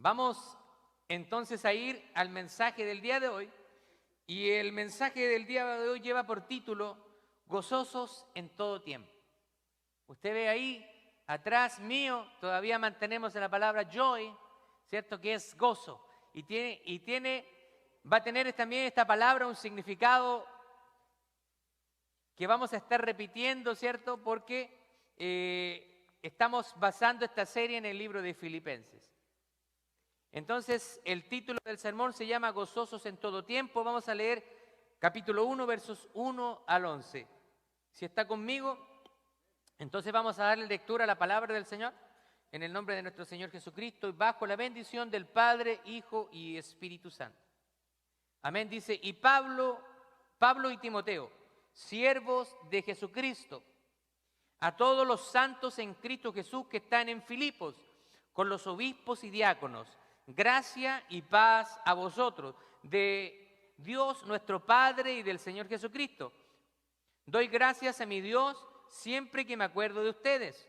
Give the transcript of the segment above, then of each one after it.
Vamos entonces a ir al mensaje del día de hoy, y el mensaje del día de hoy lleva por título Gozosos en todo tiempo. Usted ve ahí, atrás mío, todavía mantenemos la palabra joy, ¿cierto? Que es gozo, va a tener también esta palabra un significado que vamos a estar repitiendo, ¿cierto? Porque estamos basando esta serie en el libro de Filipenses. Entonces, el título del sermón se llama Gozosos en todo tiempo. Vamos a leer capítulo 1, versos 1 al 11. Si está conmigo, entonces vamos a darle lectura a la palabra del Señor en el nombre de nuestro Señor Jesucristo y bajo la bendición del Padre, Hijo y Espíritu Santo. Amén. Dice, y Pablo y Timoteo, siervos de Jesucristo, a todos los santos en Cristo Jesús que están en Filipos, con los obispos y diáconos, gracia y paz a vosotros, de Dios nuestro Padre y del Señor Jesucristo. Doy gracias a mi Dios siempre que me acuerdo de ustedes,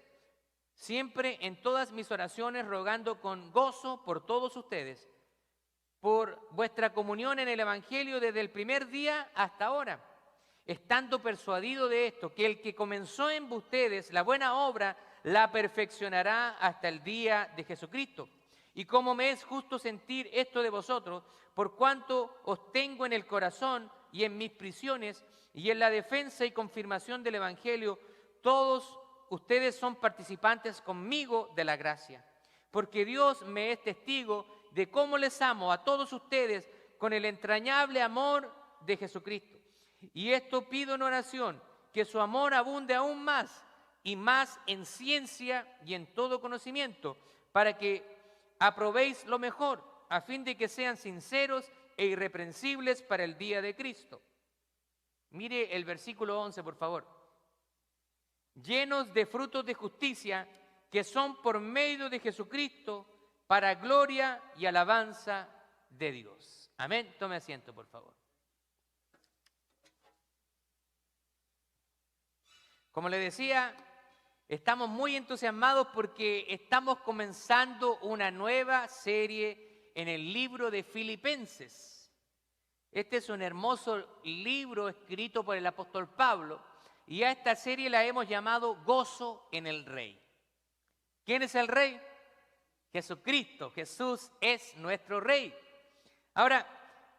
siempre en todas mis oraciones rogando con gozo por todos ustedes, por vuestra comunión en el Evangelio desde el primer día hasta ahora, estando persuadido de esto, que el que comenzó en ustedes la buena obra la perfeccionará hasta el día de Jesucristo. Y como me es justo sentir esto de vosotros, por cuanto os tengo en el corazón y en mis prisiones y en la defensa y confirmación del Evangelio, todos ustedes son participantes conmigo de la gracia. Porque Dios me es testigo de cómo les amo a todos ustedes con el entrañable amor de Jesucristo. Y esto pido en oración, que su amor abunde aún más y más en ciencia y en todo conocimiento, para que aprobéis lo mejor, a fin de que sean sinceros e irreprensibles para el día de Cristo. Mire el versículo 11, por favor. Llenos de frutos de justicia, que son por medio de Jesucristo, para gloria y alabanza de Dios. Amén. Tome asiento, por favor. Como le decía, estamos muy entusiasmados porque estamos comenzando una nueva serie en el libro de Filipenses. Este es un hermoso libro escrito por el apóstol Pablo y a esta serie la hemos llamado Gozo en el Rey. ¿Quién es el Rey? Jesucristo. Jesús es nuestro Rey. Ahora,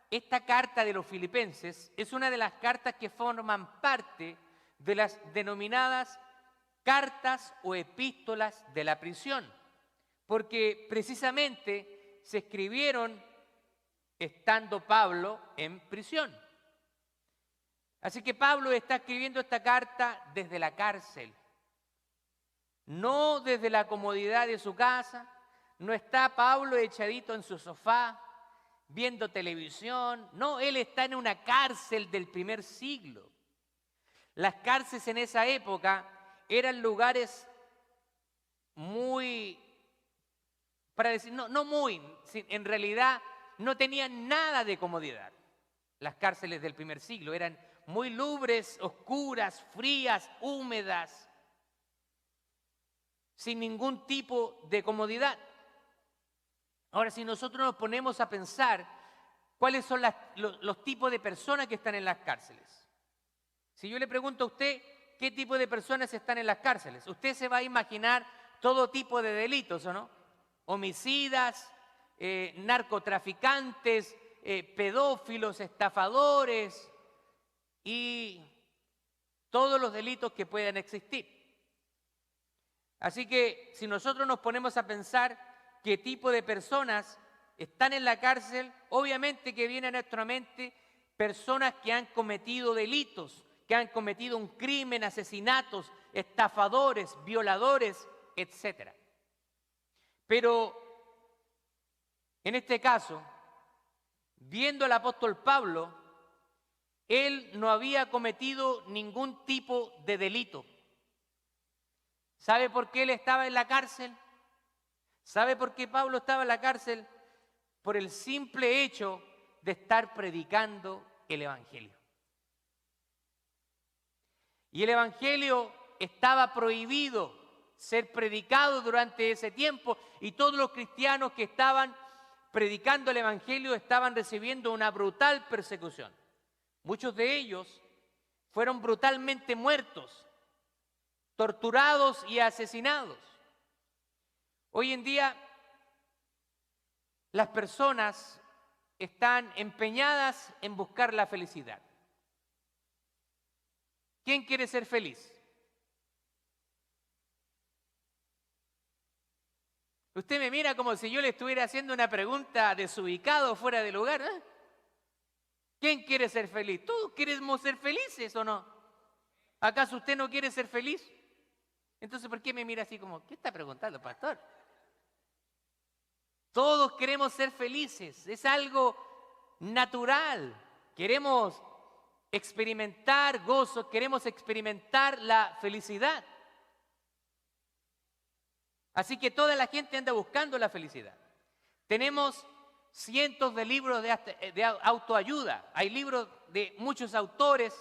esta carta de los Filipenses es una de las cartas que forman parte de las denominadas cartas o epístolas de la prisión, porque precisamente se escribieron estando Pablo en prisión. Así que Pablo está escribiendo esta carta desde la cárcel, no desde la comodidad de su casa. No está Pablo echadito en su sofá viendo televisión. No, él está en una cárcel del primer siglo. Las cárceles en esa época eran lugares muy, para decir, en realidad no tenían nada de comodidad. Las cárceles del primer siglo eran muy lúgubres, oscuras, frías, húmedas, sin ningún tipo de comodidad. Ahora, si nosotros nos ponemos a pensar cuáles son los tipos de personas que están en las cárceles. Si yo le pregunto a usted qué tipo de personas están en las cárceles, usted se va a imaginar todo tipo de delitos, ¿o no? Homicidas, narcotraficantes, pedófilos, estafadores y todos los delitos que puedan existir. Así que si nosotros nos ponemos a pensar qué tipo de personas están en la cárcel, obviamente que viene a nuestra mente personas que han cometido delitos, que han cometido un crimen, asesinatos, estafadores, violadores, etc. Pero en este caso, viendo al apóstol Pablo, él no había cometido ningún tipo de delito. ¿Sabe por qué él estaba en la cárcel? ¿Sabe por qué Pablo estaba en la cárcel? Por el simple hecho de estar predicando el Evangelio. Y el Evangelio estaba prohibido ser predicado durante ese tiempo, y todos los cristianos que estaban predicando el Evangelio estaban recibiendo una brutal persecución. Muchos de ellos fueron brutalmente muertos, torturados y asesinados. Hoy en día las personas están empeñadas en buscar la felicidad. ¿Quién quiere ser feliz? Usted me mira como si yo le estuviera haciendo una pregunta desubicada o fuera de lugar, ¿eh? ¿Quién quiere ser feliz? ¿Todos queremos ser felices o no? ¿Acaso usted no quiere ser feliz? Entonces, ¿por qué me mira así como, qué está preguntando, pastor? Todos queremos ser felices, es algo natural. Queremos experimentar gozo, queremos experimentar la felicidad. Así que toda la gente anda buscando la felicidad. Tenemos cientos de libros de autoayuda. Hay libros de muchos autores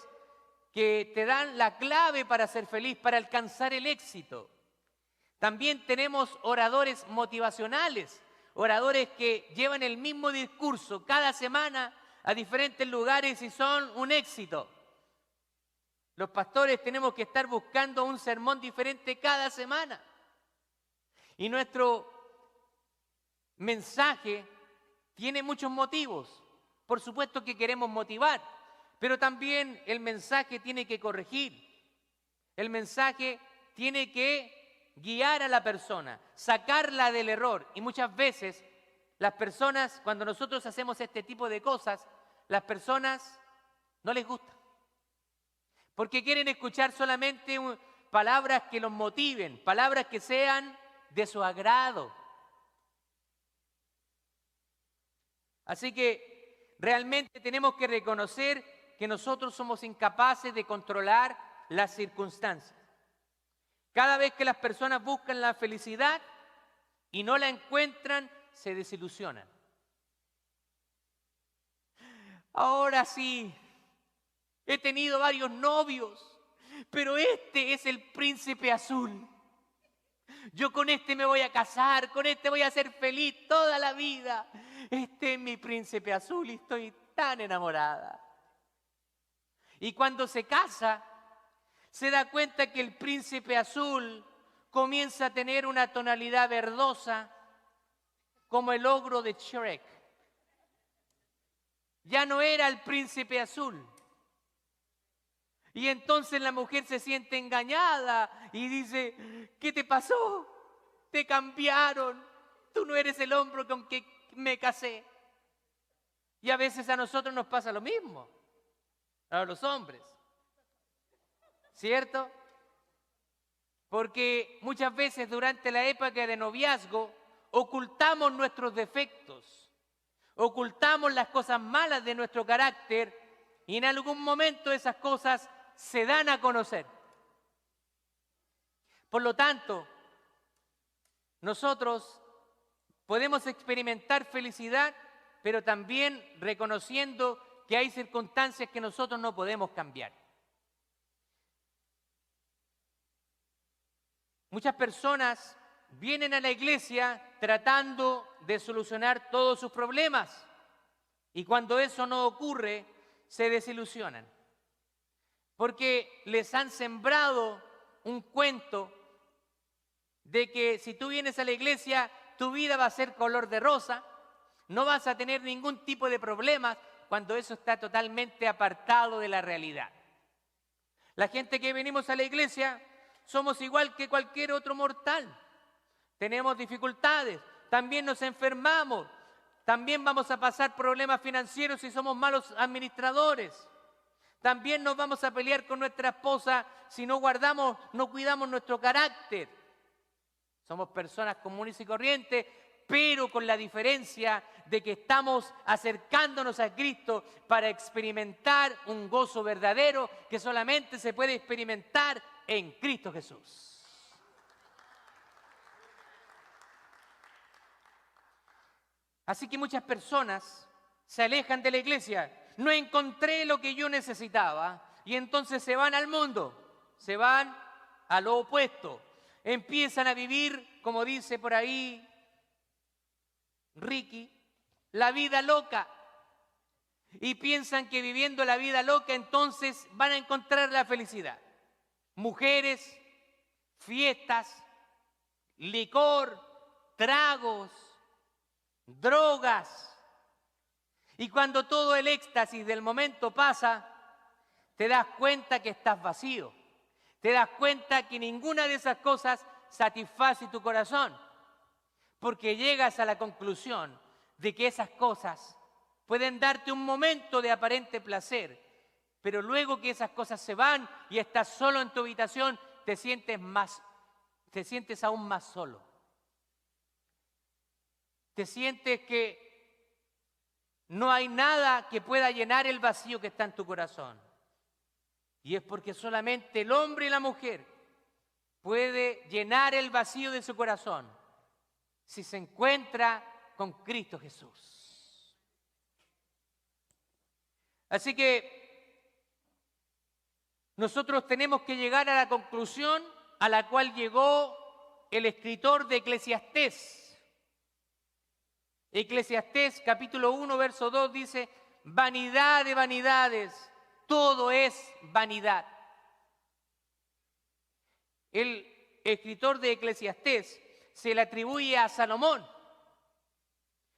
que te dan la clave para ser feliz, para alcanzar el éxito. También tenemos oradores motivacionales, oradores que llevan el mismo discurso cada semana a diferentes lugares y son un éxito. Los pastores tenemos que estar buscando un sermón diferente cada semana. Y nuestro mensaje tiene muchos motivos. Por supuesto que queremos motivar, pero también el mensaje tiene que corregir. El mensaje tiene que guiar a la persona, sacarla del error. Y muchas veces las personas, cuando nosotros hacemos este tipo de cosas, las personas no les gusta. Porque quieren escuchar solamente palabras que los motiven, palabras que sean de su agrado. Así que realmente tenemos que reconocer que nosotros somos incapaces de controlar las circunstancias. Cada vez que las personas buscan la felicidad y no la encuentran, se desilusionan. Ahora sí, he tenido varios novios, pero este es el príncipe azul. Yo con este me voy a casar, con este voy a ser feliz toda la vida. Este es mi príncipe azul y estoy tan enamorada. Y cuando se casa, se da cuenta que el príncipe azul comienza a tener una tonalidad verdosa como el ogro de Shrek. Ya no era el príncipe azul. Y entonces la mujer se siente engañada y dice, ¿qué te pasó? Te cambiaron. Tú no eres el hombre con que me casé. Y a veces a nosotros nos pasa lo mismo, a los hombres. ¿Cierto? Porque muchas veces durante la época de noviazgo ocultamos nuestros defectos, ocultamos las cosas malas de nuestro carácter y en algún momento esas cosas se dan a conocer. Por lo tanto, nosotros podemos experimentar felicidad, pero también reconociendo que hay circunstancias que nosotros no podemos cambiar. Muchas personas vienen a la iglesia tratando de solucionar todos sus problemas y cuando eso no ocurre, se desilusionan. Porque les han sembrado un cuento de que si tú vienes a la iglesia, tu vida va a ser color de rosa, no vas a tener ningún tipo de problemas, cuando eso está totalmente apartado de la realidad. La gente que venimos a la iglesia somos igual que cualquier otro mortal. Tenemos dificultades, también nos enfermamos, también vamos a pasar problemas financieros si somos malos administradores. También nos vamos a pelear con nuestra esposa si no cuidamos nuestro carácter. Somos personas comunes y corrientes, pero con la diferencia de que estamos acercándonos a Cristo para experimentar un gozo verdadero que solamente se puede experimentar en Cristo Jesús. Así que muchas personas se alejan de la iglesia. No encontré lo que yo necesitaba y entonces se van al mundo, se van a lo opuesto. Empiezan a vivir, como dice por ahí Ricky, la vida loca. Y piensan que viviendo la vida loca entonces van a encontrar la felicidad. Mujeres, fiestas, licor, tragos, drogas. Y cuando todo el éxtasis del momento pasa, te das cuenta que estás vacío. Te das cuenta que ninguna de esas cosas satisface tu corazón. Porque llegas a la conclusión de que esas cosas pueden darte un momento de aparente placer, pero luego que esas cosas se van y estás solo en tu habitación, te sientes aún más solo. Te sientes que no hay nada que pueda llenar el vacío que está en tu corazón. Y es porque solamente el hombre y la mujer puede llenar el vacío de su corazón si se encuentra con Cristo Jesús. Así que nosotros tenemos que llegar a la conclusión a la cual llegó el escritor de Eclesiastés. Eclesiastés capítulo 1, verso 2 dice: vanidad de vanidades, todo es vanidad. El escritor de Eclesiastés se le atribuye a Salomón.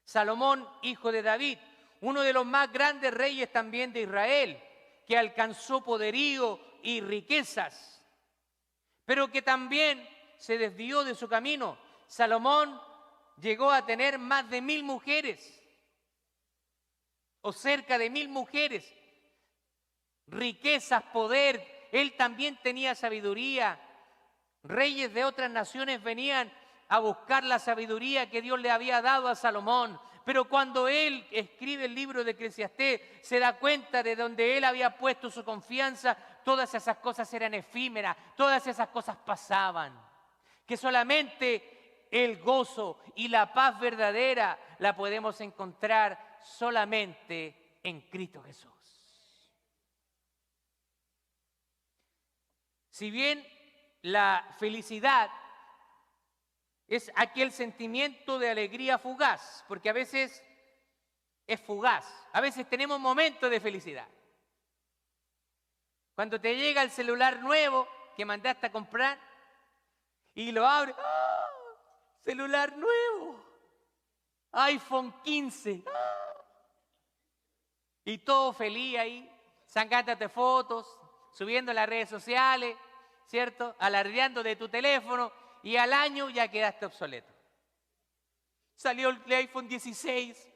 Salomón, hijo de David, uno de los más grandes reyes también de Israel, que alcanzó poderío y riquezas, pero que también se desvió de su camino. Salomón llegó a tener más de 1000 mujeres, o cerca de 1000 mujeres, riquezas, poder. Él también tenía sabiduría. Reyes de otras naciones venían a buscar la sabiduría que Dios le había dado a Salomón. Pero cuando él escribe el libro de Eclesiastés, se da cuenta de donde él había puesto su confianza, todas esas cosas eran efímeras, todas esas cosas pasaban. Que solamente el gozo y la paz verdadera la podemos encontrar solamente en Cristo Jesús. Si bien la felicidad es aquel sentimiento de alegría fugaz, porque a veces es fugaz, a veces tenemos momentos de felicidad. Cuando te llega el celular nuevo que mandaste a comprar y lo abres, ¡ah! Celular nuevo, iPhone 15, ¡ah! Y todo feliz ahí, sacándote fotos, subiendo a las redes sociales, ¿cierto? Alardeando de tu teléfono. Y al año ya quedaste obsoleto. Salió el iPhone 16,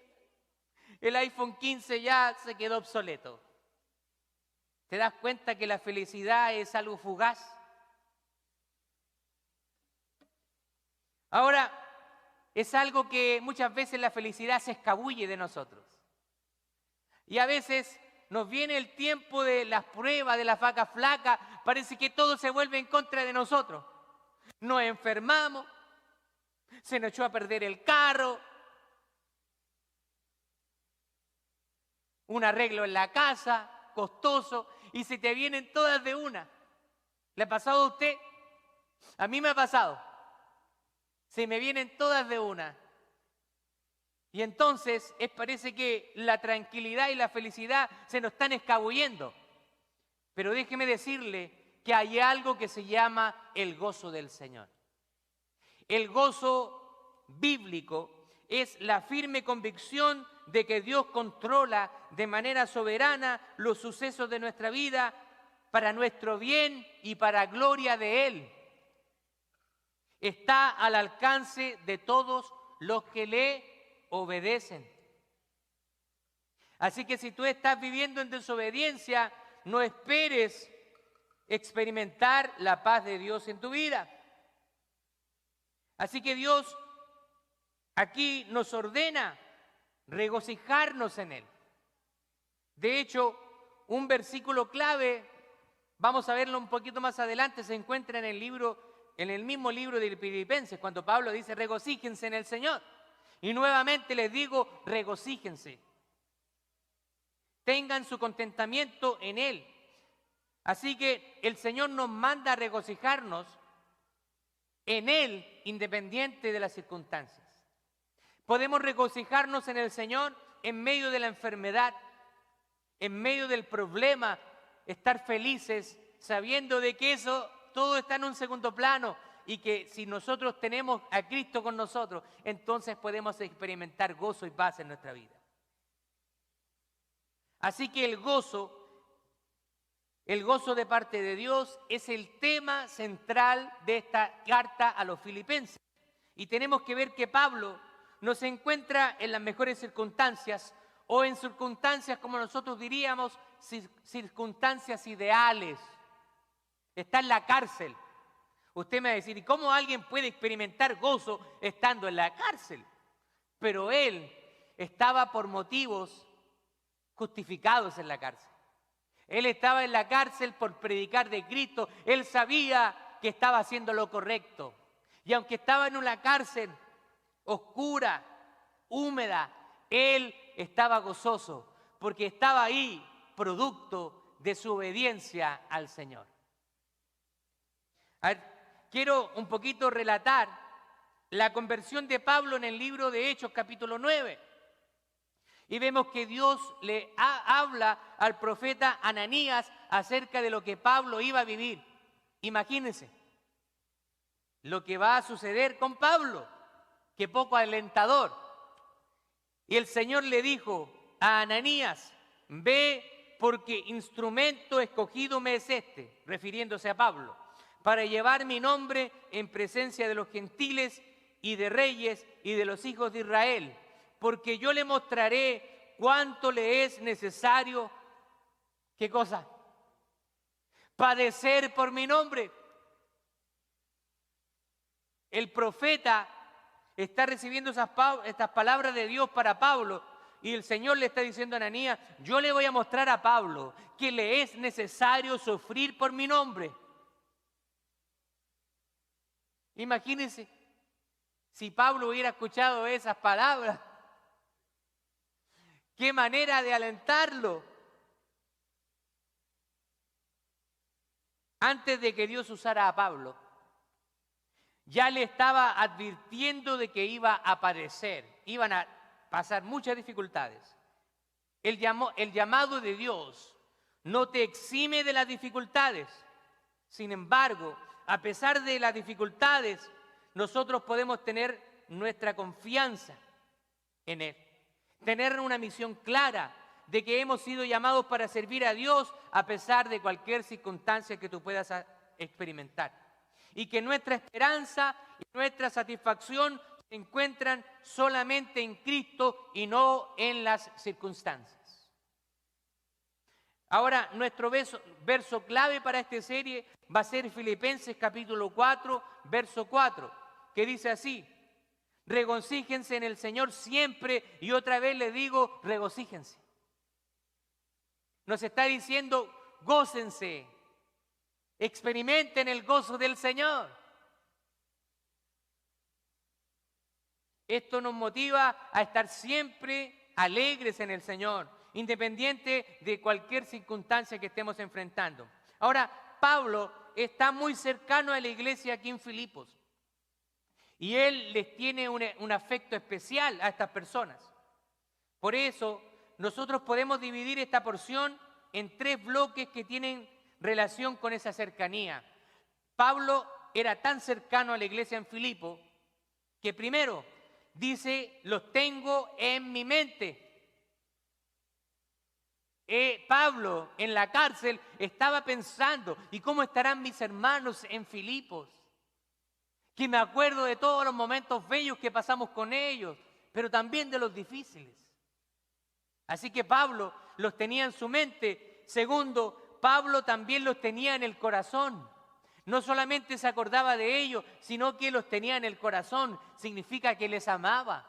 el iPhone 15 ya se quedó obsoleto. ¿Te das cuenta que la felicidad es algo fugaz? Ahora, es algo que muchas veces la felicidad se escabulle de nosotros. Y a veces nos viene el tiempo de las pruebas, de las vacas flacas, parece que todo se vuelve en contra de nosotros. Nos enfermamos, se nos echó a perder el carro, un arreglo en la casa, costoso, y se te vienen todas de una. ¿Le ha pasado a usted? A mí me ha pasado. Se me vienen todas de una. Y entonces parece que la tranquilidad y la felicidad se nos están escabullendo. Pero déjeme decirle que hay algo que se llama el gozo del Señor. El gozo bíblico es la firme convicción de que Dios controla de manera soberana los sucesos de nuestra vida para nuestro bien y para gloria de Él. Está al alcance de todos los que le obedecen. Así que si tú estás viviendo en desobediencia, no esperes experimentar la paz de Dios en tu vida. Así que Dios aquí nos ordena regocijarnos en Él. De hecho, un versículo clave, vamos a verlo un poquito más adelante, se encuentra en el mismo libro de Filipenses, cuando Pablo dice: regocíjense en el Señor. Y nuevamente les digo, regocíjense. Tengan su contentamiento en Él. Así que el Señor nos manda a regocijarnos en Él, independiente de las circunstancias. Podemos regocijarnos en el Señor en medio de la enfermedad, en medio del problema, estar felices sabiendo de que eso todo está en un segundo plano y que si nosotros tenemos a Cristo con nosotros, entonces podemos experimentar gozo y paz en nuestra vida. Así que el gozo de parte de Dios es el tema central de esta carta a los filipenses. Y tenemos que ver que Pablo no se encuentra en las mejores circunstancias o en circunstancias, como nosotros diríamos, circunstancias ideales. Está en la cárcel. Usted me va a decir, ¿y cómo alguien puede experimentar gozo estando en la cárcel? Pero él estaba por motivos justificados en la cárcel. Él estaba en la cárcel por predicar de Cristo. Él sabía que estaba haciendo lo correcto. Y aunque estaba en una cárcel oscura, húmeda, él estaba gozoso porque estaba ahí producto de su obediencia al Señor. A ver, quiero un poquito relatar la conversión de Pablo en el libro de Hechos, capítulo 9. Y vemos que Dios le habla al profeta Ananías acerca de lo que Pablo iba a vivir. Imagínense lo que va a suceder con Pablo, que poco alentador. Y el Señor le dijo a Ananías, ve porque instrumento escogido me es este, refiriéndose a Pablo, para llevar mi nombre en presencia de los gentiles y de reyes y de los hijos de Israel, porque yo le mostraré cuánto le es necesario, ¿qué cosa? Padecer por mi nombre. El profeta está recibiendo estas palabras de Dios para Pablo y el Señor le está diciendo a Ananías, yo le voy a mostrar a Pablo que le es necesario sufrir por mi nombre. Imagínense si Pablo hubiera escuchado esas palabras. ¡Qué manera de alentarlo! Antes de que Dios usara a Pablo, ya le estaba advirtiendo de que iba a padecer, iban a pasar muchas dificultades. El llamado de Dios no te exime de las dificultades. Sin embargo, a pesar de las dificultades, nosotros podemos tener nuestra confianza en Él. Tener una misión clara de que hemos sido llamados para servir a Dios a pesar de cualquier circunstancia que tú puedas experimentar. Y que nuestra esperanza y nuestra satisfacción se encuentran solamente en Cristo y no en las circunstancias. Ahora, nuestro verso clave para esta serie va a ser Filipenses capítulo 4, verso 4, que dice así, regocíjense en el Señor siempre, y otra vez les digo, regocíjense. Nos está diciendo, gócense, experimenten el gozo del Señor. Esto nos motiva a estar siempre alegres en el Señor, independiente de cualquier circunstancia que estemos enfrentando. Ahora, Pablo está muy cercano a la iglesia aquí en Filipos y él les tiene un afecto especial a estas personas. Por eso, nosotros podemos dividir esta porción en 3 bloques que tienen relación con esa cercanía. Pablo era tan cercano a la iglesia en Filipo que primero dice, los tengo en mi mente. Pablo en la cárcel estaba pensando, ¿y cómo estarán mis hermanos en Filipos? Que me acuerdo de todos los momentos bellos que pasamos con ellos, pero también de los difíciles. Así que Pablo los tenía en su mente. Segundo, Pablo también los tenía en el corazón. No solamente se acordaba de ellos, sino que los tenía en el corazón. Significa que les amaba.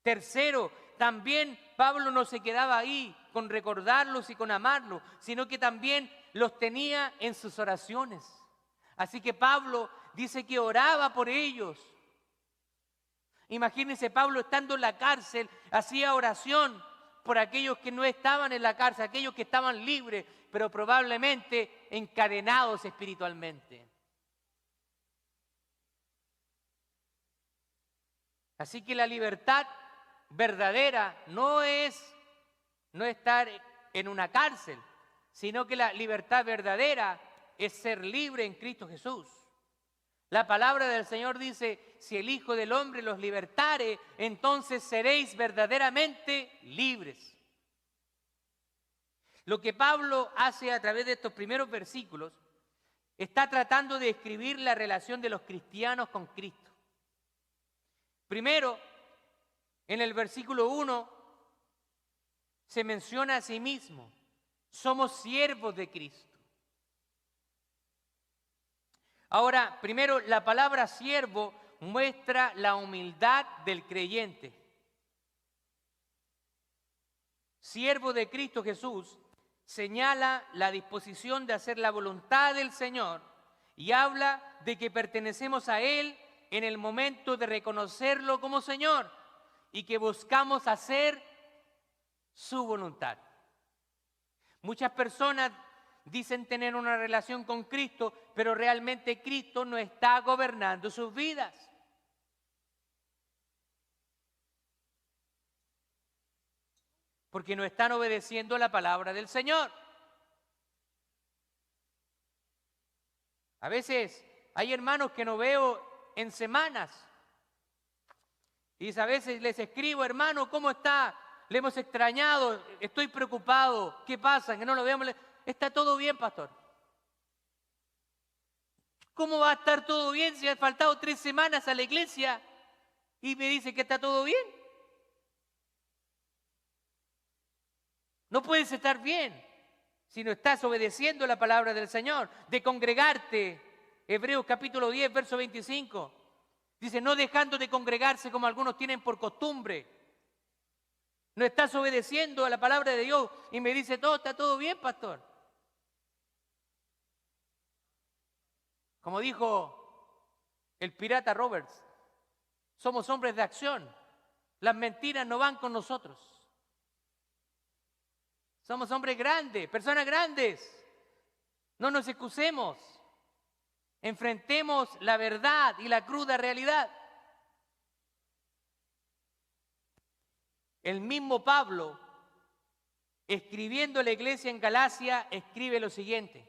Tercero, también Pablo no se quedaba ahí con recordarlos y con amarlos, sino que también los tenía en sus oraciones. Así que Pablo dice que oraba por ellos. Imagínense, Pablo estando en la cárcel, hacía oración por aquellos que no estaban en la cárcel, aquellos que estaban libres, pero probablemente encadenados espiritualmente. Así que la libertad verdadera no es no estar en una cárcel, sino que la libertad verdadera es ser libre en Cristo Jesús. La palabra del Señor dice, si el Hijo del Hombre los libertare, entonces seréis verdaderamente libres. Lo que Pablo hace a través de estos primeros versículos está tratando de describir la relación de los cristianos con Cristo. Primero, en el versículo 1 se menciona a sí mismo, somos siervos de Cristo. Ahora, primero, la palabra siervo muestra la humildad del creyente. Siervo de Cristo Jesús señala la disposición de hacer la voluntad del Señor y habla de que pertenecemos a Él en el momento de reconocerlo como Señor y que buscamos hacer su voluntad. Muchas personas dicen tener una relación con Cristo, pero realmente Cristo no está gobernando sus vidas. Porque no están obedeciendo la palabra del Señor. A veces hay hermanos que no veo en semanas. Y a veces les escribo, hermano, ¿cómo está? Le hemos extrañado, estoy preocupado. ¿Qué pasa? Que no lo vemos. Está todo bien, pastor. ¿Cómo va a estar todo bien si han faltado 3 semanas a la iglesia y me dice que está todo bien? No puedes estar bien si no estás obedeciendo la palabra del Señor. De congregarte, Hebreos capítulo 10, verso 25. Dice, no dejando de congregarse como algunos tienen por costumbre. No estás obedeciendo a la palabra de Dios y me dice, todo está todo bien, pastor. Como dijo el pirata Roberts, somos hombres de acción. Las mentiras no van con nosotros. Somos hombres grandes, personas grandes. No nos excusemos. Enfrentemos la verdad y la cruda realidad. El mismo Pablo, escribiendo a la iglesia en Galacia, escribe lo siguiente.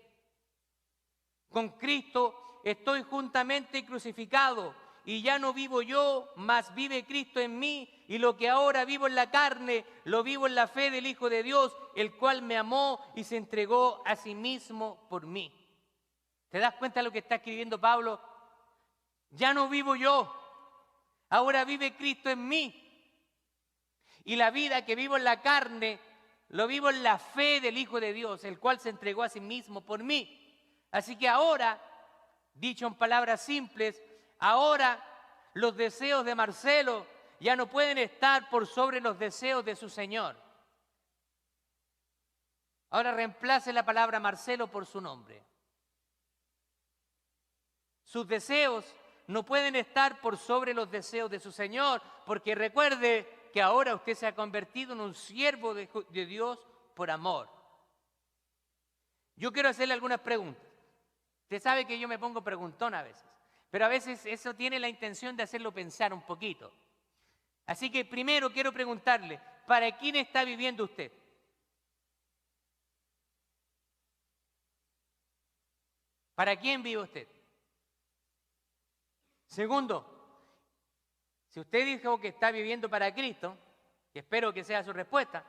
Con Cristo estoy juntamente crucificado y ya no vivo yo, mas vive Cristo en mí, y lo que ahora vivo en la carne, lo vivo en la fe del Hijo de Dios, el cual me amó y se entregó a sí mismo por mí. ¿Te das cuenta de lo que está escribiendo Pablo? Ya no vivo yo, ahora vive Cristo en mí. Y la vida que vivo en la carne, lo vivo en la fe del Hijo de Dios, el cual se entregó a sí mismo por mí. Así que ahora, dicho en palabras simples, ahora los deseos de Marcelo ya no pueden estar por sobre los deseos de su Señor. Ahora reemplace la palabra Marcelo por su nombre. Sus deseos no pueden estar por sobre los deseos de su Señor, porque recuerde que ahora usted se ha convertido en un siervo de Dios por amor. Yo quiero hacerle algunas preguntas. Usted sabe que yo me pongo preguntón a veces, pero a veces eso tiene la intención de hacerlo pensar un poquito. Así que primero quiero preguntarle, ¿para quién está viviendo usted? ¿Para quién vive usted? Segundo, si usted dijo que está viviendo para Cristo, y espero que sea su respuesta,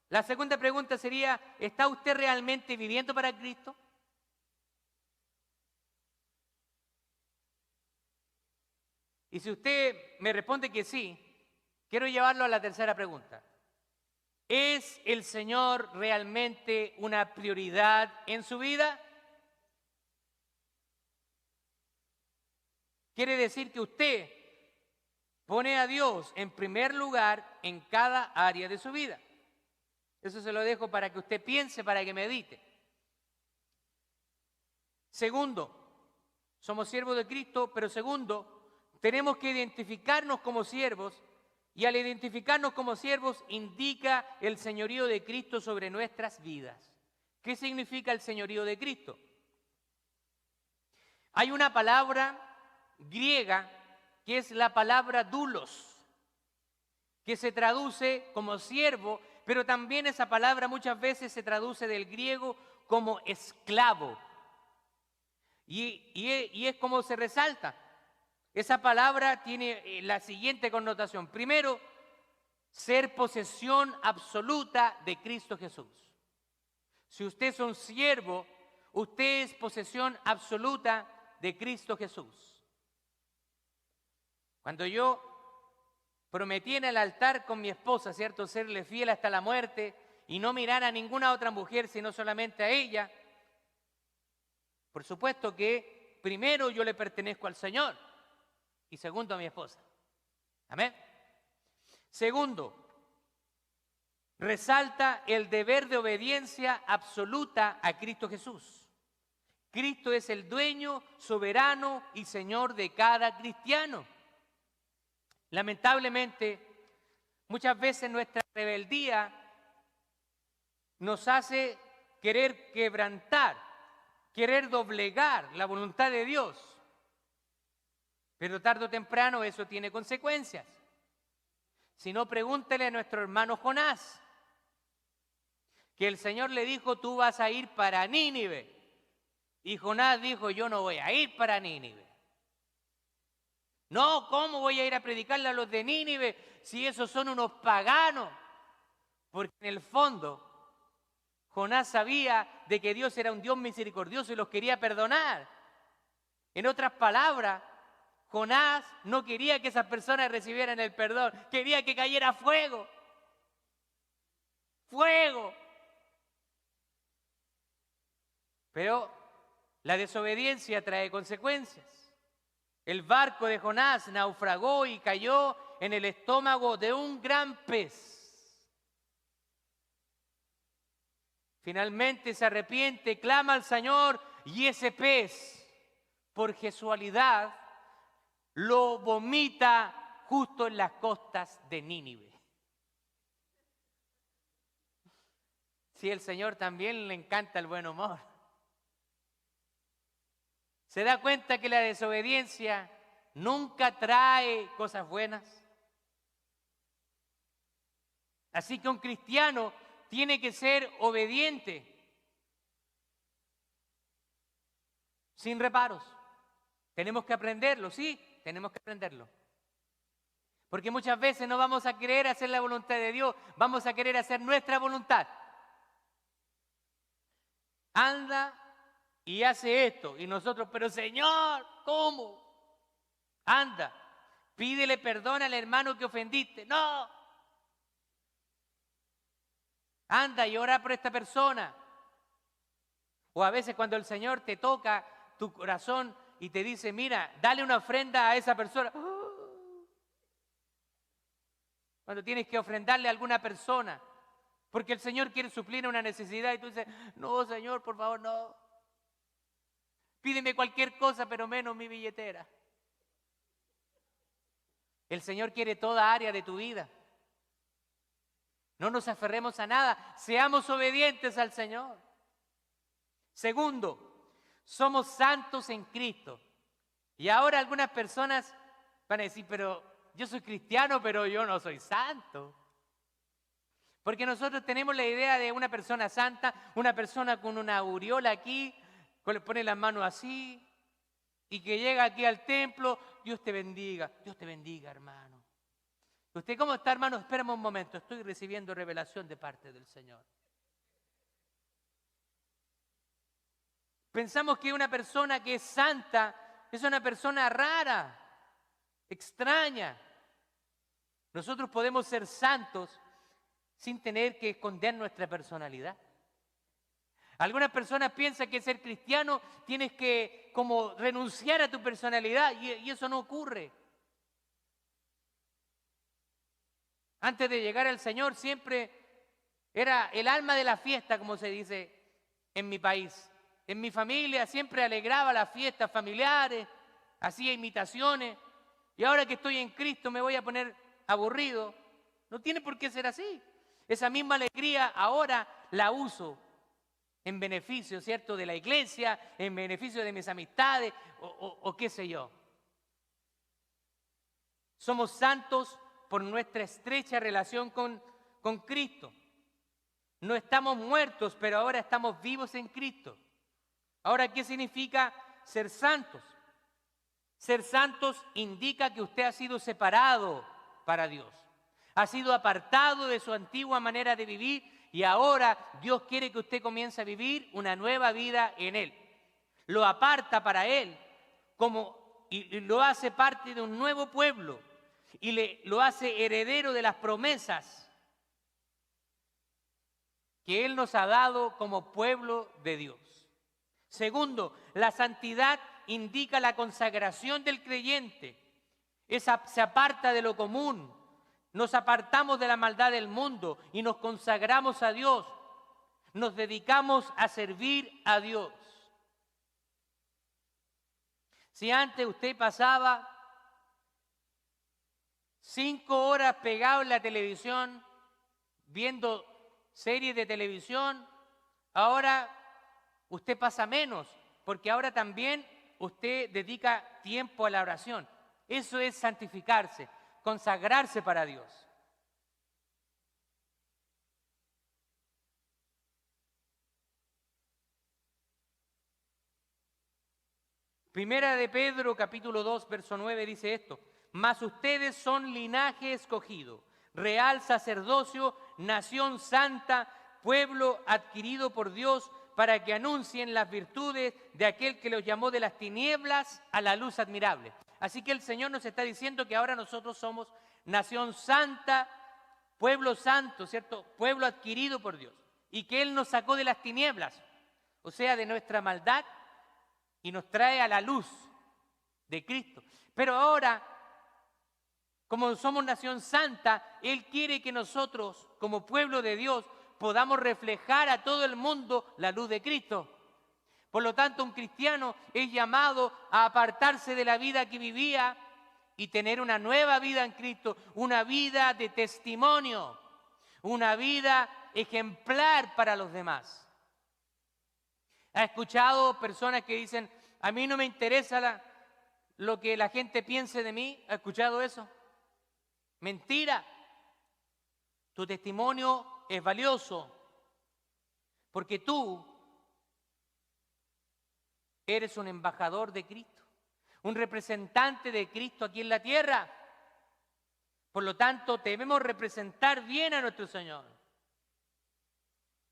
la segunda pregunta sería, ¿está usted realmente viviendo para Cristo? Y si usted me responde que sí, quiero llevarlo a la tercera pregunta. ¿Es el Señor realmente una prioridad en su vida? Quiere decir que usted pone a Dios en primer lugar en cada área de su vida. Eso se lo dejo para que usted piense, para que medite. Segundo, somos siervos de Cristo, pero segundo, tenemos que identificarnos como siervos y al identificarnos como siervos indica el señorío de Cristo sobre nuestras vidas. ¿Qué significa el señorío de Cristo? Hay una palabra griega que es la palabra doulos. que se traduce como siervo, pero también esa palabra muchas veces se traduce del griego como esclavo. Y es como se resalta. Esa palabra tiene la siguiente connotación. Primero, ser posesión absoluta de Cristo Jesús. Si usted es un siervo, usted es posesión absoluta de Cristo Jesús. Cuando yo prometí en el altar con mi esposa, ¿cierto?, serle fiel hasta la muerte y no mirar a ninguna otra mujer, sino solamente a ella, por supuesto que primero yo le pertenezco al Señor y segundo a mi esposa. Amén. Segundo, resalta el deber de obediencia absoluta a Cristo Jesús. Cristo es el dueño, soberano y Señor de cada cristiano. Lamentablemente, muchas veces nuestra rebeldía nos hace querer quebrantar, querer doblegar la voluntad de Dios. Pero tarde o temprano eso tiene consecuencias. Si no, pregúntele a nuestro hermano Jonás, que el Señor le dijo, tú vas a ir para Nínive. Y Jonás dijo, yo no voy a ir para Nínive. No, ¿cómo voy a ir a predicarle a los de Nínive si esos son unos paganos? Porque en el fondo, Jonás sabía de que Dios era un Dios misericordioso y los quería perdonar. En otras palabras, Jonás no quería que esas personas recibieran el perdón, quería que cayera fuego. ¡Fuego! Pero la desobediencia trae consecuencias. El barco de Jonás naufragó y cayó en el estómago de un gran pez. Finalmente se arrepiente, clama al Señor y ese pez, por casualidad, lo vomita justo en las costas de Nínive. Sí, el Señor también le encanta el buen humor. ¿Se da cuenta que la desobediencia nunca trae cosas buenas? Así que un cristiano tiene que ser obediente, sin reparos. Tenemos que aprenderlo, sí, tenemos que aprenderlo. Porque muchas veces no vamos a querer hacer la voluntad de Dios, vamos a querer hacer nuestra voluntad. Anda y hace esto, y nosotros, pero Señor, ¿cómo? Anda, pídele perdón al hermano que ofendiste. No. Anda y ora por esta persona. O a veces cuando el Señor te toca tu corazón y te dice, mira, dale una ofrenda a esa persona. Cuando tienes que ofrendarle a alguna persona, porque el Señor quiere suplir una necesidad y tú dices, no, Señor, por favor, no. Pídeme cualquier cosa, pero menos mi billetera. El Señor quiere toda área de tu vida. No nos aferremos a nada, seamos obedientes al Señor. Segundo, somos santos en Cristo. Y ahora algunas personas van a decir, pero yo soy cristiano, pero yo no soy santo. Porque nosotros tenemos la idea de una persona santa, una persona con una aureola aquí, le pone las manos así, y que llega aquí al templo, Dios te bendiga, hermano. ¿Usted cómo está, hermano? Espérame un momento, estoy recibiendo revelación de parte del Señor. Pensamos que una persona que es santa es una persona rara, extraña. Nosotros podemos ser santos sin tener que esconder nuestra personalidad. Algunas personas piensan que ser cristiano tienes que como renunciar a tu personalidad y eso no ocurre. Antes de llegar al Señor siempre era el alma de la fiesta, como se dice en mi país. En mi familia siempre alegraba las fiestas familiares, hacía imitaciones y ahora que estoy en Cristo me voy a poner aburrido. No tiene por qué ser así. Esa misma alegría ahora la uso en beneficio, ¿cierto?, de la iglesia, en beneficio de mis amistades o qué sé yo. Somos santos por nuestra estrecha relación con Cristo. No estamos muertos, pero ahora estamos vivos en Cristo. Ahora, ¿qué significa ser santos? Ser santos indica que usted ha sido separado para Dios. Ha sido apartado de su antigua manera de vivir y ahora Dios quiere que usted comience a vivir una nueva vida en Él. Lo aparta para Él y lo hace parte de un nuevo pueblo y lo hace heredero de las promesas que Él nos ha dado como pueblo de Dios. Segundo, la santidad indica la consagración del creyente. Se aparta de lo común. Nos apartamos de la maldad del mundo y nos consagramos a Dios. Nos dedicamos a servir a Dios. Si antes usted pasaba 5 horas pegado en la televisión, viendo series de televisión, ahora usted pasa menos, porque ahora también usted dedica tiempo a la oración. Eso es santificarse, consagrarse para Dios. Primera de Pedro, capítulo 2, verso 9, dice esto: mas ustedes son linaje escogido, real sacerdocio, nación santa, pueblo adquirido por Dios, para que anuncien las virtudes de aquel que los llamó de las tinieblas a la luz admirable. Así que el Señor nos está diciendo que ahora nosotros somos nación santa, pueblo santo, ¿cierto? Pueblo adquirido por Dios. Y que Él nos sacó de las tinieblas, o sea, de nuestra maldad, y nos trae a la luz de Cristo. Pero ahora, como somos nación santa, Él quiere que nosotros, como pueblo de Dios, podamos reflejar a todo el mundo la luz de Cristo. Por lo tanto, un cristiano es llamado a apartarse de la vida que vivía y tener una nueva vida en Cristo, una vida de testimonio, una vida ejemplar para los demás. ¿Ha escuchado personas que dicen, a mí no me interesa lo que la gente piense de mí? ¿Ha escuchado eso? Mentira. Tu testimonio es valioso porque tú eres un embajador de Cristo, un representante de Cristo aquí en la tierra. Por lo tanto, debemos representar bien a nuestro Señor.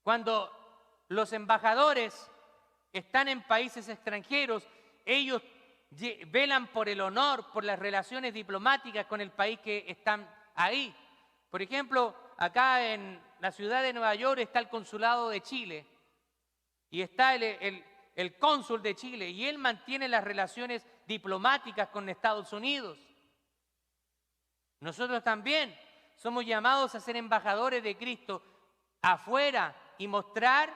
Cuando los embajadores están en países extranjeros, ellos velan por el honor, por las relaciones diplomáticas con el país que están ahí. Por ejemplo, acá en la ciudad de Nueva York está el consulado de Chile y está el cónsul de Chile y él mantiene las relaciones diplomáticas con Estados Unidos. Nosotros también somos llamados a ser embajadores de Cristo afuera y mostrar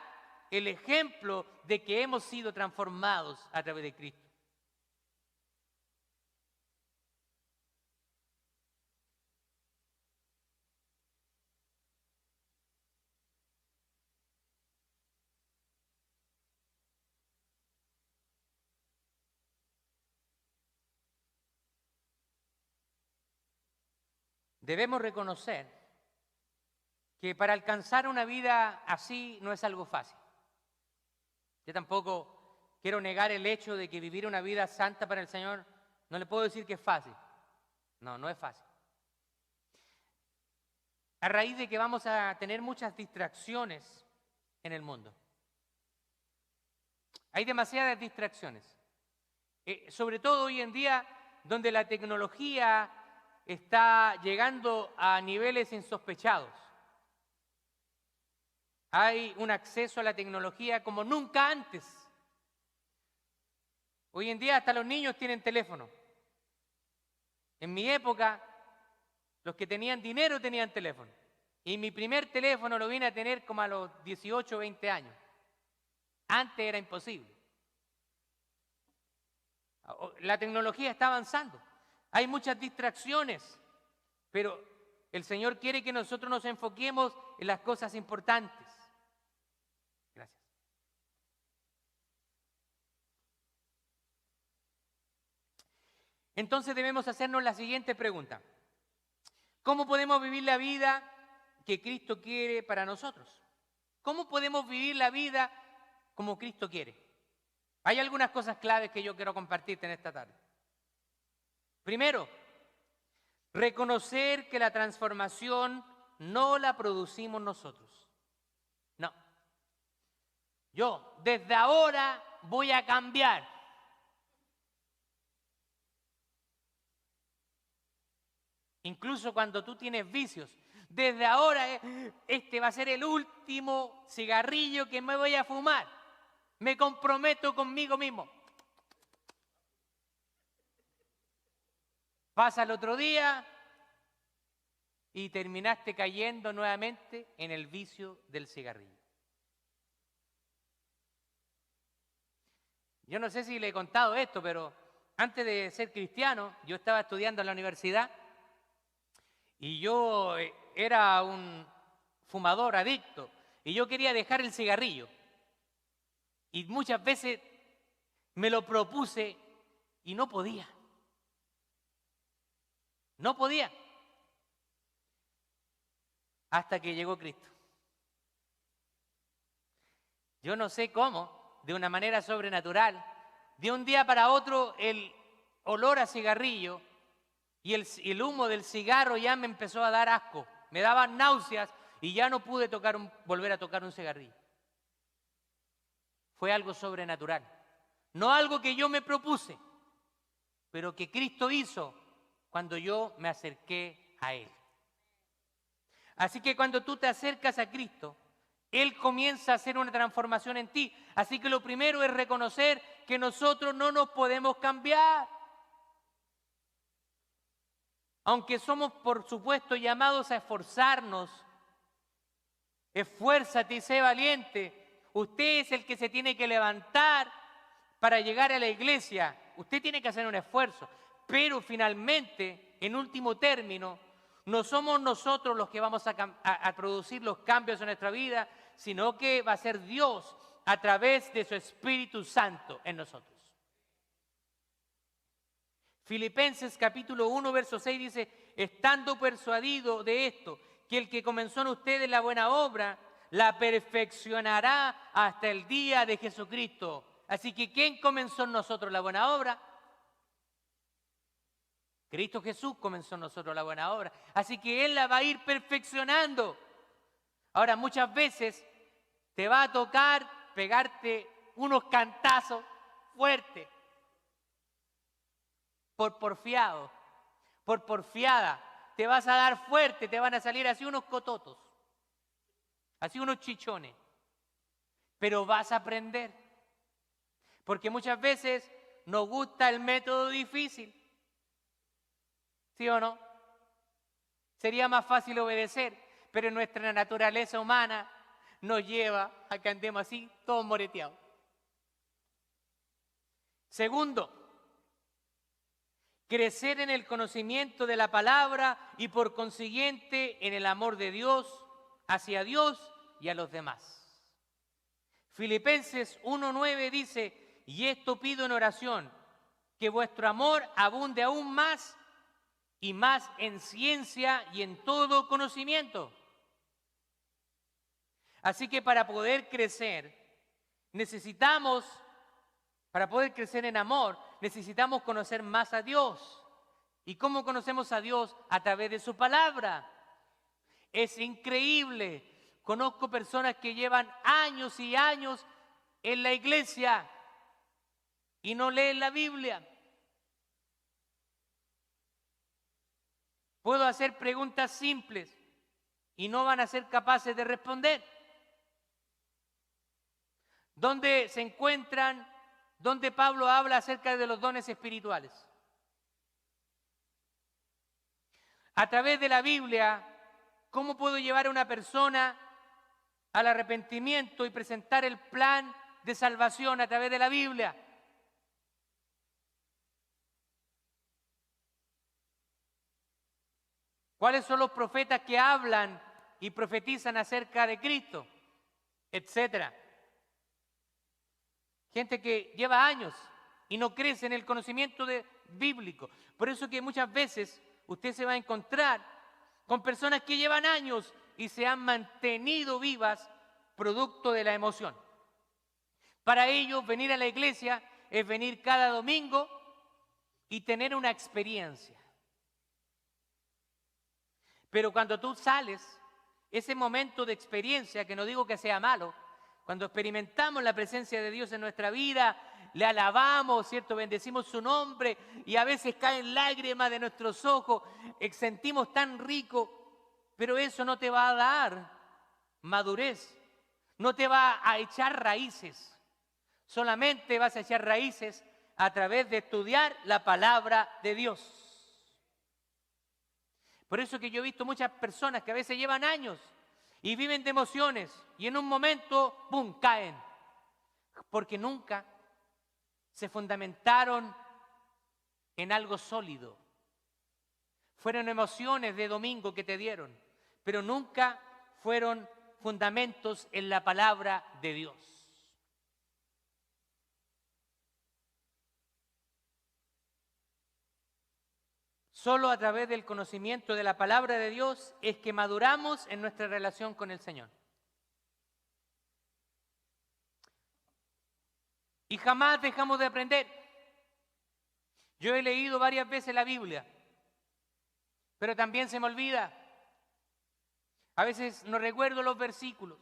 el ejemplo de que hemos sido transformados a través de Cristo. Debemos reconocer que para alcanzar una vida así no es algo fácil. Yo tampoco quiero negar el hecho de que vivir una vida santa para el Señor, no le puedo decir que es fácil. No, no es fácil. A raíz de que vamos a tener muchas distracciones en el mundo. Hay demasiadas distracciones. Sobre todo hoy en día, donde la tecnología está llegando a niveles insospechados. Hay un acceso a la tecnología como nunca antes. Hoy en día hasta los niños tienen teléfono. En mi época, los que tenían dinero tenían teléfono. Y mi primer teléfono lo vine a tener como a los 18 o 20 años. Antes era imposible. La tecnología está avanzando. Hay muchas distracciones, pero el Señor quiere que nosotros nos enfoquemos en las cosas importantes. Gracias. Entonces debemos hacernos la siguiente pregunta. ¿Cómo podemos vivir la vida que Cristo quiere para nosotros? ¿Cómo podemos vivir la vida como Cristo quiere? Hay algunas cosas claves que yo quiero compartirte en esta tarde. Primero, reconocer que la transformación no la producimos nosotros. No. Yo desde ahora voy a cambiar. Incluso cuando tú tienes vicios, desde ahora este va a ser el último cigarrillo que me voy a fumar. Me comprometo conmigo mismo. Pasa el otro día y terminaste cayendo nuevamente en el vicio del cigarrillo. Yo no sé si le he contado esto, pero antes de ser cristiano, yo estaba estudiando en la universidad y yo era un fumador adicto y yo quería dejar el cigarrillo. Y muchas veces me lo propuse y no podía. No podía. Hasta que llegó Cristo. Yo no sé cómo, de una manera sobrenatural, de un día para otro el olor a cigarrillo y el humo del cigarro ya me empezó a dar asco. Me daban náuseas y ya no pude volver a tocar un cigarrillo. Fue algo sobrenatural. No algo que yo me propuse, pero que Cristo hizo cuando yo me acerqué a Él. Así que cuando tú te acercas a Cristo, Él comienza a hacer una transformación en ti. Así que lo primero es reconocer que nosotros no nos podemos cambiar. Aunque somos, por supuesto, llamados a esforzarnos, esfuérzate y sé valiente. Usted es el que se tiene que levantar para llegar a la iglesia. Usted tiene que hacer un esfuerzo. Pero finalmente, en último término, no somos nosotros los que vamos a producir los cambios en nuestra vida, sino que va a ser Dios a través de su Espíritu Santo en nosotros. Filipenses capítulo 1, verso 6 dice, estando persuadido de esto, que el que comenzó en ustedes la buena obra, la perfeccionará hasta el día de Jesucristo. Así que, ¿quién comenzó en nosotros la buena obra? Cristo Jesús comenzó en nosotros la buena obra. Así que Él la va a ir perfeccionando. Ahora, muchas veces te va a tocar pegarte unos cantazos fuertes. Por porfiado, por porfiada. Te vas a dar fuerte, te van a salir así unos cototos. Así unos chichones. Pero vas a aprender. Porque muchas veces nos gusta el método difícil. ¿Sí o no? Sería más fácil obedecer, pero nuestra naturaleza humana nos lleva a que andemos así, todos moreteados. Segundo, crecer en el conocimiento de la palabra y por consiguiente en el amor de Dios, hacia Dios y a los demás. Filipenses 1:9 dice, y esto pido en oración, que vuestro amor abunde aún más y más en ciencia y en todo conocimiento. Así que para poder crecer en amor, necesitamos conocer más a Dios. ¿Y cómo conocemos a Dios? A través de su palabra. Es increíble. Conozco personas que llevan años y años en la iglesia y no leen la Biblia. Puedo hacer preguntas simples y no van a ser capaces de responder. ¿Dónde se encuentran? ¿Dónde Pablo habla acerca de los dones espirituales? A través de la Biblia, ¿cómo puedo llevar a una persona al arrepentimiento y presentar el plan de salvación a través de la Biblia? ¿Cuáles son los profetas que hablan y profetizan acerca de Cristo? Etcétera. Gente que lleva años y no crece en el conocimiento bíblico. Por eso que muchas veces usted se va a encontrar con personas que llevan años y se han mantenido vivas producto de la emoción. Para ellos, venir a la iglesia es venir cada domingo y tener una experiencia. Pero cuando tú sales, ese momento de experiencia, que no digo que sea malo, cuando experimentamos la presencia de Dios en nuestra vida, le alabamos, ¿cierto? Bendecimos su nombre y a veces caen lágrimas de nuestros ojos, sentimos tan rico, pero eso no te va a dar madurez, no te va a echar raíces. Solamente vas a echar raíces a través de estudiar la palabra de Dios. Por eso que yo he visto muchas personas que a veces llevan años y viven de emociones y en un momento, ¡pum!, caen. Porque nunca se fundamentaron en algo sólido. Fueron emociones de domingo que te dieron, pero nunca fueron fundamentos en la palabra de Dios. Solo a través del conocimiento de la palabra de Dios es que maduramos en nuestra relación con el Señor. Y jamás dejamos de aprender. Yo he leído varias veces la Biblia, pero también se me olvida. A veces no recuerdo los versículos.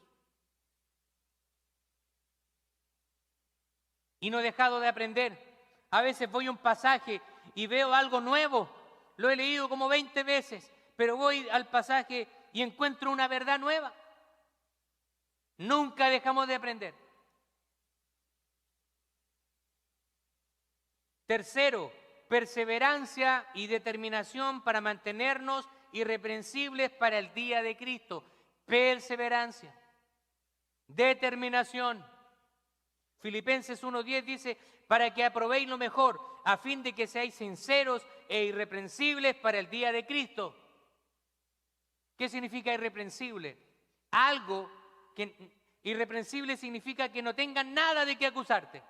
Y no he dejado de aprender. A veces voy a un pasaje y veo algo nuevo. Lo he leído como 20 veces, pero voy al pasaje y encuentro una verdad nueva. Nunca dejamos de aprender. Tercero, perseverancia y determinación para mantenernos irreprensibles para el día de Cristo. Perseverancia, determinación. Filipenses 1:10 dice, para que aprobéis lo mejor, a fin de que seáis sinceros e irreprensibles para el día de Cristo. ¿Qué significa irreprensible? Algo que irreprensible significa que no tengan nada de qué acusarte.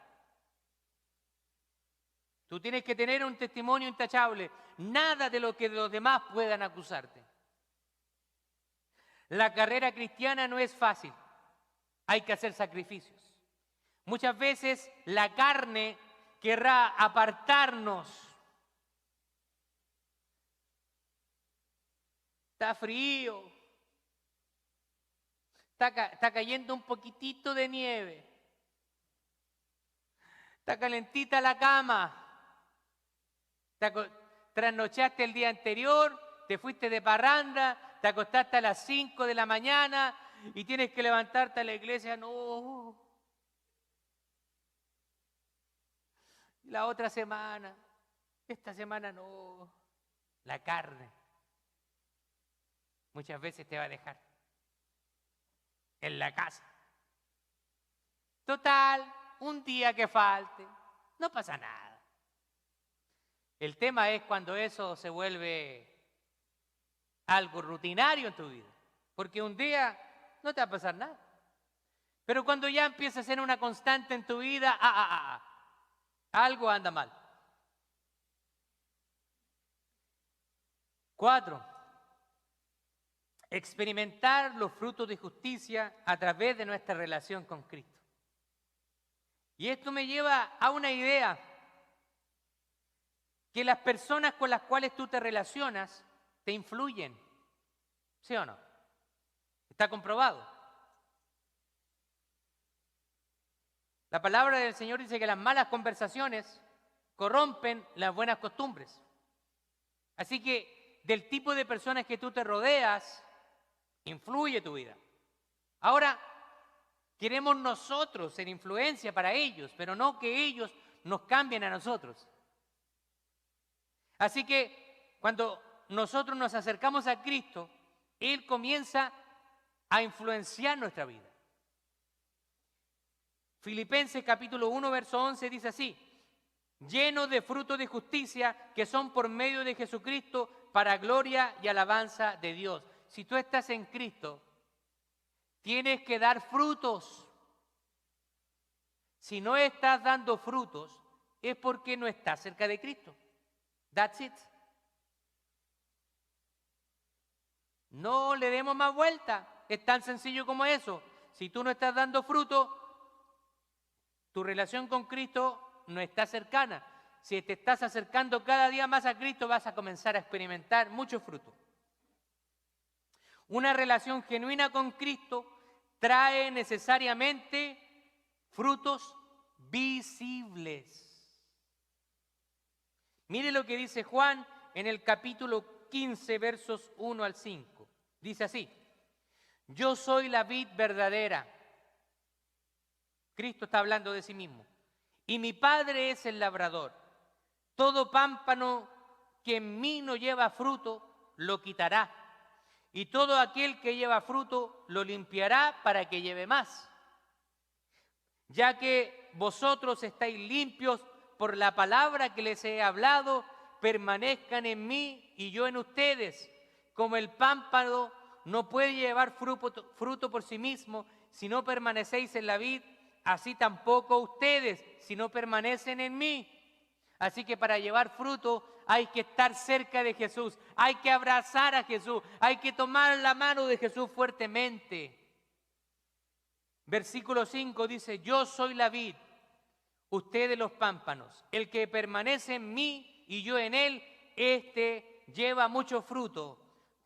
Tú tienes que tener un testimonio intachable, nada de lo que los demás puedan acusarte. La carrera cristiana no es fácil, hay que hacer sacrificios. Muchas veces la carne querrá apartarnos. Está frío, está cayendo un poquitito de nieve, está calentita la cama, trasnochaste el día anterior, te fuiste de parranda, te acostaste a las 5 de la mañana y tienes que levantarte a la iglesia. No. La otra semana, esta semana no. La carne muchas veces te va a dejar en la casa. Total, un día que falte, no pasa nada. El tema es cuando eso se vuelve algo rutinario en tu vida, porque un día no te va a pasar nada. Pero cuando ya empieza a ser una constante en tu vida, algo anda mal. 4, experimentar los frutos de justicia a través de nuestra relación con Cristo. Y esto me lleva a una idea, que las personas con las cuales tú te relacionas te influyen, ¿sí o no? Está comprobado. La palabra del Señor dice que las malas conversaciones corrompen las buenas costumbres. Así que del tipo de personas que tú te rodeas, influye tu vida. Ahora, queremos nosotros ser influencia para ellos, pero no que ellos nos cambien a nosotros. Así que cuando nosotros nos acercamos a Cristo, Él comienza a influenciar nuestra vida. Filipenses capítulo 1, verso 11 dice así: llenos de frutos de justicia que son por medio de Jesucristo para gloria y alabanza de Dios. Si tú estás en Cristo, tienes que dar frutos. Si no estás dando frutos, es porque no estás cerca de Cristo. That's it. No le demos más vuelta. Es tan sencillo como eso. Si tú no estás dando fruto, tu relación con Cristo no está cercana. Si te estás acercando cada día más a Cristo, vas a comenzar a experimentar mucho fruto. Una relación genuina con Cristo trae necesariamente frutos visibles. Mire lo que dice Juan en el capítulo 15, versos 1 al 5. Dice así: yo soy la vid verdadera. Cristo está hablando de sí mismo. Y mi Padre es el labrador. Todo pámpano que en mí no lleva fruto, lo quitará. Y todo aquel que lleva fruto, lo limpiará para que lleve más. Ya que vosotros estáis limpios por la palabra que les he hablado, permanezcan en mí y yo en ustedes. Como el pámpano no puede llevar fruto por sí mismo si no permanecéis en la vid, así tampoco ustedes si no permanecen en mí. Así que para llevar fruto hay que estar cerca de Jesús, hay que abrazar a Jesús, hay que tomar la mano de Jesús fuertemente. Versículo 5 dice: yo soy la vid, ustedes los pámpanos. El que permanece en mí y yo en él, éste lleva mucho fruto,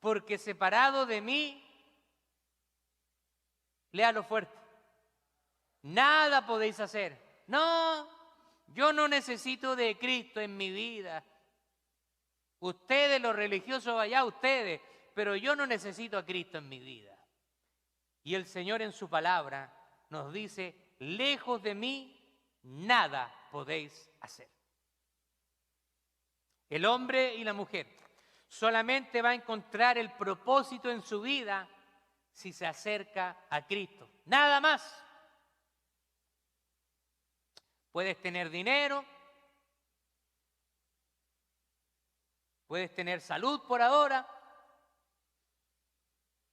porque separado de mí, léalo fuerte, nada podéis hacer. No, yo no necesito de Cristo en mi vida. Ustedes, los religiosos allá, ustedes, pero yo no necesito a Cristo en mi vida. Y el Señor en su palabra nos dice: lejos de mí, nada podéis hacer. El hombre y la mujer solamente va a encontrar el propósito en su vida si se acerca a Cristo. Nada más. Puedes tener dinero, puedes tener salud por ahora,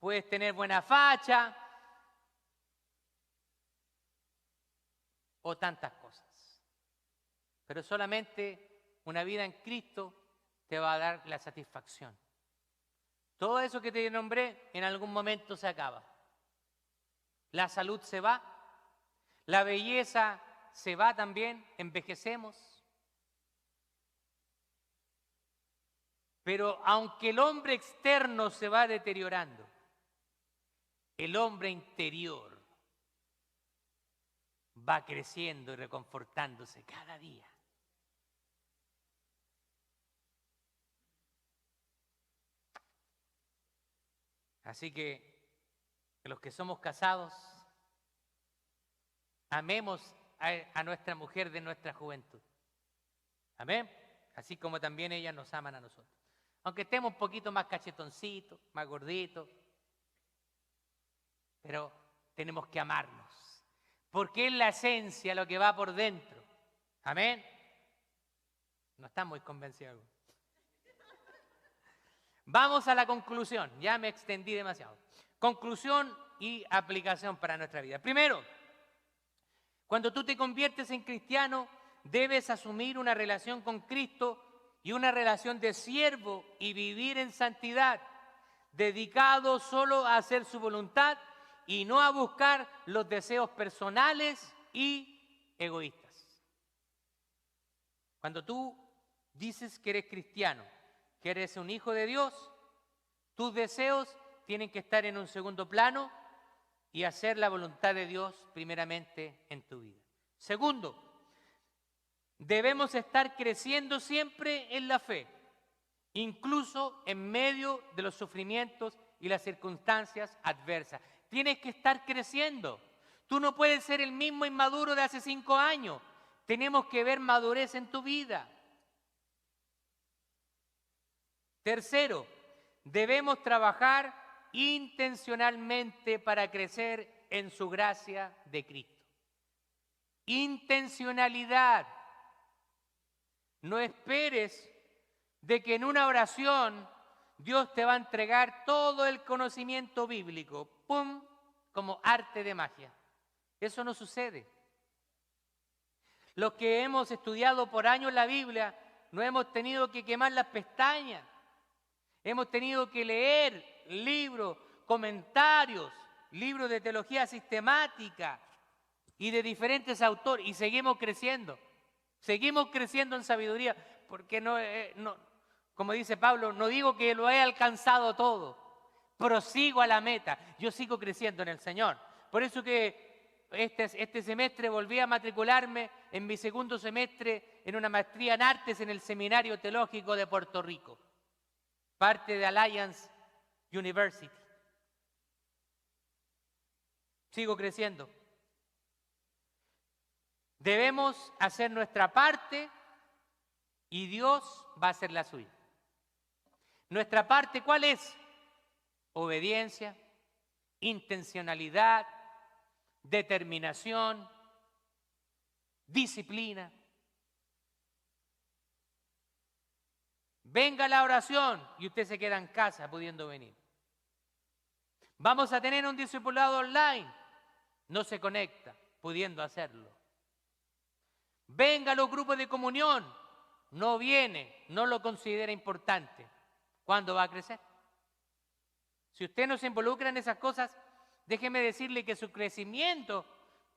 puedes tener buena facha o tantas cosas. Pero solamente una vida en Cristo te va a dar la satisfacción. Todo eso que te nombré en algún momento se acaba. La salud se va, la belleza se va también, envejecemos. Pero aunque el hombre externo se va deteriorando, el hombre interior va creciendo y reconfortándose cada día. Así que los que somos casados, amemos a nuestra mujer de nuestra juventud. Amén. Así como también ellas nos aman a nosotros. Aunque estemos un poquito más cachetoncitos, más gorditos, pero tenemos que amarnos, porque es la esencia lo que va por dentro. Amén. No están muy convencidos. Vamos a la conclusión. Ya me extendí demasiado. Conclusión y aplicación para nuestra vida. Primero, cuando tú te conviertes en cristiano, debes asumir una relación con Cristo y una relación de siervo y vivir en santidad, dedicado solo a hacer su voluntad y no a buscar los deseos personales y egoístas. Cuando tú dices que eres cristiano, que eres un hijo de Dios, tus deseos tienen que estar en un segundo plano y hacer la voluntad de Dios primeramente en tu vida. Segundo, debemos estar creciendo siempre en la fe, incluso en medio de los sufrimientos y las circunstancias adversas. Tienes que estar creciendo. Tú no puedes ser el mismo inmaduro de hace 5 años. Tenemos que ver madurez en tu vida. Tercero, debemos trabajar intencionalmente para crecer en su gracia de Cristo. Intencionalidad. No esperes de que en una oración Dios te va a entregar todo el conocimiento bíblico, ¡pum!, como arte de magia. Eso no sucede. Los que hemos estudiado por años la Biblia, no hemos tenido que quemar las pestañas. Hemos tenido que leer libros, comentarios, libros de teología sistemática y de diferentes autores, y seguimos creciendo en sabiduría, porque como dice Pablo, no digo que lo he alcanzado todo, prosigo a la meta, yo sigo creciendo en el Señor. Por eso que este semestre volví a matricularme en mi segundo semestre en una maestría en artes en el Seminario Teológico de Puerto Rico, parte de Alliance University. Sigo creciendo. Debemos hacer nuestra parte y Dios va a hacer la suya. Nuestra parte, ¿cuál es? Obediencia, intencionalidad, determinación, disciplina. Venga la oración y usted se queda en casa pudiendo venir. Vamos a tener un discipulado online, no se conecta, pudiendo hacerlo. Venga a los grupos de comunión, no viene, no lo considera importante. ¿Cuándo va a crecer? Si usted no se involucra en esas cosas, déjeme decirle que su crecimiento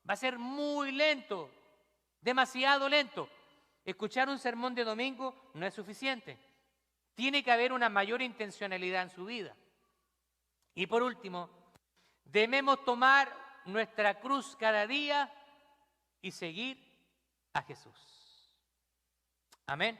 va a ser muy lento, demasiado lento. Escuchar un sermón de domingo no es suficiente. Tiene que haber una mayor intencionalidad en su vida. Y por último, debemos tomar nuestra cruz cada día y seguir a Jesús. Amén.